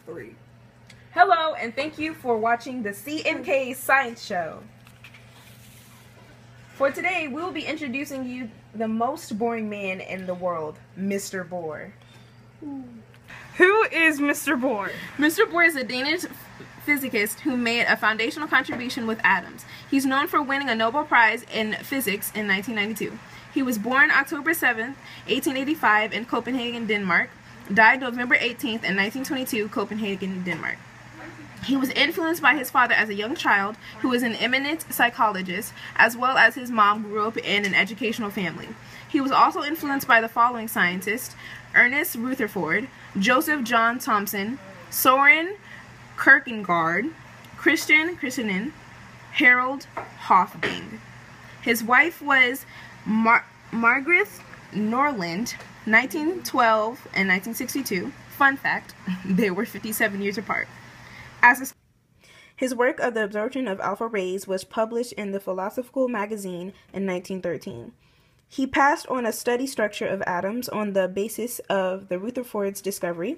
3. Hello, and thank you for watching the C&K Science Show. For today, we will be introducing you the most boring man in the world, Mr. Bohr. Who is Mr. Bohr? Mr. Bohr is a Danish physicist who made a foundational contribution with atoms. He's known for winning a Nobel Prize in Physics in 1992. He was born October 7, 1885 in Copenhagen, Denmark. Died November 18th in 1922, Copenhagen, Denmark. He was influenced by his father as a young child, who was an eminent psychologist, as well as his mom grew up in an educational family. He was also influenced by the following scientists: Ernest Rutherford, Joseph John Thomson, Soren Kierkegaard, Christian Christianen, Harold Hofding. His wife was Margaret Norland, 1912 and 1962. Fun fact, they were 57 years apart. His work of the absorption of alpha rays was published in the Philosophical Magazine in 1913. He passed on a study structure of atoms on the basis of the Rutherford's discovery.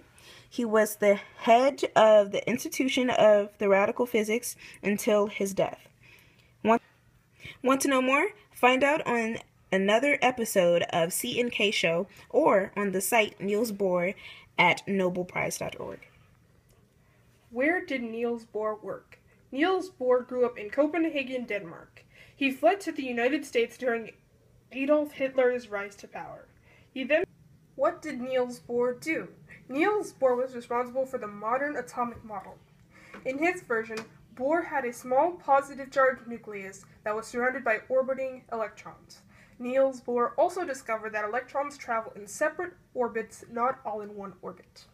He was the head of the Institution of Theoretical Physics until his death. Want to know more? Find out on another episode of C&K Show or on the site Niels Bohr at nobelprize.org. Where did Niels Bohr work? Niels Bohr grew up in Copenhagen, Denmark. He fled to the United States during Adolf Hitler's rise to power. What did Niels Bohr do? Niels Bohr was responsible for the modern atomic model. In his version, Bohr had a small positive charge nucleus that was surrounded by orbiting electrons. Niels Bohr also discovered that electrons travel in separate orbits, not all in one orbit.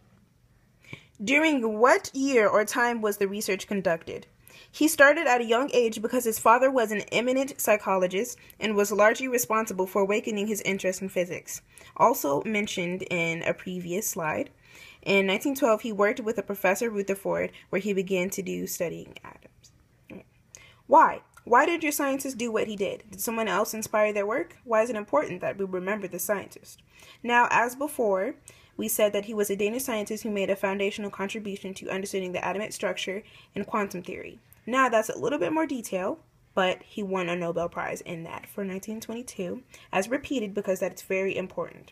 During what year or time was the research conducted? He started at a young age because his father was an eminent psychologist and was largely responsible for awakening his interest in physics. Also mentioned in a previous slide, in 1912 he worked with a Professor Rutherford where he began to do studying atoms. Why? Why did your scientist do what he did? Did someone else inspire their work? Why is it important that we remember the scientist? Now, as before, we said that he was a Danish scientist who made a foundational contribution to understanding the atomic structure and quantum theory. Now, that's a little bit more detail, but he won a Nobel Prize in that for 1922, as repeated because that's very important.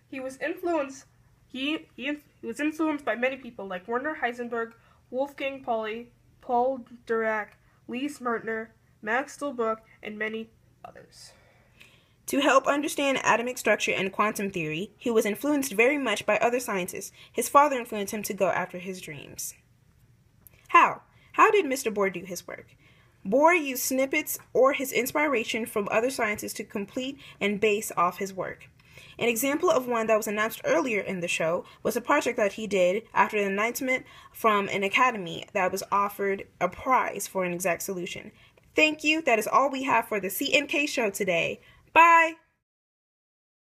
He was influenced by many people like Werner Heisenberg, Wolfgang Pauli, Paul Dirac, Lee Smertner, Max Stillbrook, and many others. To help understand atomic structure and quantum theory, he was influenced very much by other scientists. His father influenced him to go after his dreams. How? How did Mr. Bohr do his work? Bohr used snippets or his inspiration from other scientists to complete and base off his work. An example of one that was announced earlier in the show was a project that he did after an announcement from an academy that was offered a prize for an exact solution. Thank you. That is all we have for the C&K Show today. Bye!